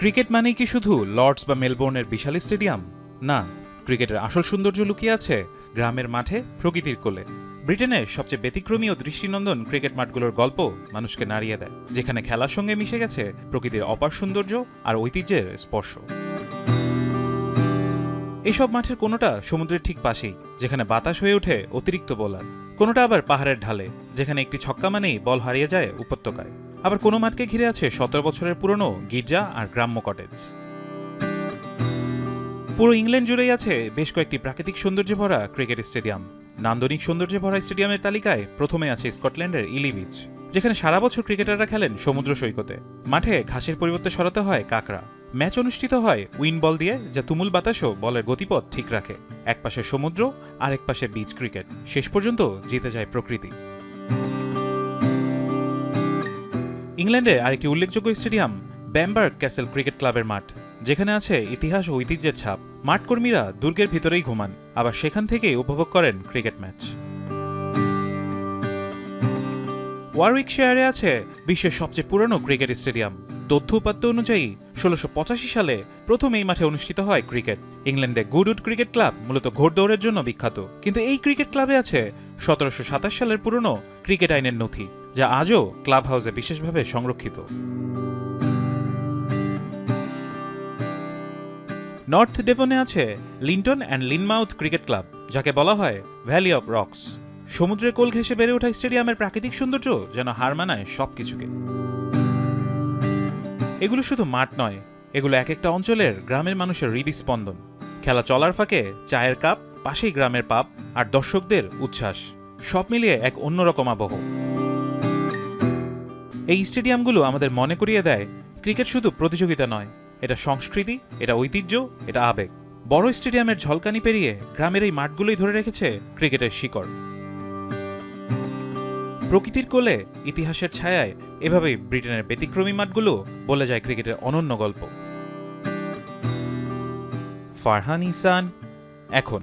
Cricket মানেই কি শুধু লর্ডস বা মেলবোর্নের বিশাল স্টেডিয়াম? না, ক্রিকেটের আসল সৌন্দর্য লুকিয়ে আছে গ্রামের মাঠে, প্রকৃতির কোলে। ব্রিটেনের সবচেয়ে ব্যতিক্রমী ও দৃষ্টিনন্দন ক্রিকেট মাঠগুলোর গল্প মানুষকে নাড়িয়ে দেয়, যেখানে খেলার সঙ্গে মিশে গেছে প্রকৃতির অপার সৌন্দর্য আর ঐতিহ্যের স্পর্শ। এইসব মাঠের কোনোটা সমুদ্রের ঠিক পাশেই, যেখানে বাতাস হয়ে ওঠে অতিরিক্ত বোলার। কোনোটা আবার পাহাড়ের ঢালে, যেখানে একটি ছক্কা মানেই বল হারিয়ে যায় উপত্যকায়। আবার কোনো মাঠকে ঘিরে আছে 17 বছরের পুরনো গির্জা আর গ্রাম্য কটেজ। পুরো ইংল্যান্ড জুড়েই আছে বেশ কয়েকটি প্রাকৃতিক সৌন্দর্যে ভরা ক্রিকেট স্টেডিয়াম। নান্দনিক সৌন্দর্যে ভরা স্টেডিয়ামের তালিকায় প্রথমে আছে স্কটল্যান্ডের ইলি বিচ, যেখানে সারা বছর ক্রিকেটাররা খেলেন সমুদ্র সৈকতে। মাঠে ঘাসের পরিবর্তে সরাতে হয় কাঁকড়া। ম্যাচ অনুষ্ঠিত হয় উইন বল দিয়ে, যা তুমুল বাতাসও বলের গতিপথ ঠিক রাখে। এক পাশে সমুদ্র আর এক পাশে বিচ ক্রিকেট, শেষ পর্যন্ত জিতে যায় প্রকৃতি। ইংল্যান্ডের আরেকটি উল্লেখযোগ্য স্টেডিয়াম ব্যামবার্গ ক্যাসেল ক্রিকেট ক্লাবের মাঠ, যেখানে আছে ইতিহাস ও ঐতিহ্যের ছাপ। মাঠকর্মীরা দুর্গের ভিতরেই ঘুমান, আবার সেখান থেকেই উপভোগ করেন ক্রিকেট ম্যাচ। ওয়ারউইকশায়ারে আছে বিশ্বের সবচেয়ে পুরনো ক্রিকেট স্টেডিয়াম। তথ্য উপাত্ত অনুযায়ী 1685 সালে প্রথম এই মাঠে অনুষ্ঠিত হয় ক্রিকেট। ইংল্যান্ডে গুডউড ক্রিকেট ক্লাব মূলত ঘোড়দৌড়ের জন্য বিখ্যাত, কিন্তু এই ক্রিকেট ক্লাবে আছে 1727 সালের পুরনো ক্রিকেট আইনের নথি, যা আজও ক্লাব হাউসে বিশেষভাবে সংরক্ষিত। নর্থ ডেভনে আছে লিন্টন অ্যান্ড লিনমাউথ ক্রিকেট ক্লাব, যাকে বলা হয় ভ্যালি অব রক্স। সমুদ্রের কোল ঘেঁষে বেড়ে ওঠা স্টেডিয়ামের প্রাকৃতিক সৌন্দর্য যেন হার মানায় সবকিছুকে। এগুলো শুধু মাঠ নয়, এগুলো এক একটা অঞ্চলের গ্রামের মানুষের হৃদস্পন্দন। খেলা চলার ফাঁকে চায়ের কাপ, পাশেই গ্রামের পাব, আর দর্শকদের উচ্ছ্বাস, সব মিলিয়ে এক অন্যরকম আবহ। এই স্টেডিয়ামগুলো আমাদের মনে করিয়ে দেয় ক্রিকেট শুধু প্রতিযোগিতা নয়, এটা সংস্কৃতি, এটা ঐতিহ্য, এটা আবেগ। বড় স্টেডিয়ামের ঝলকানি পেরিয়ে গ্রামের এই মাঠগুলোই ধরে রেখেছে ক্রিকেটের শিকড়। প্রকৃতির কোলে, ইতিহাসের ছায়ায়, এভাবেই ব্রিটেনের ব্যতিক্রমী মাঠগুলো বলে যায় ক্রিকেটের অনন্য গল্প। ফারহান ইহসান, এখন।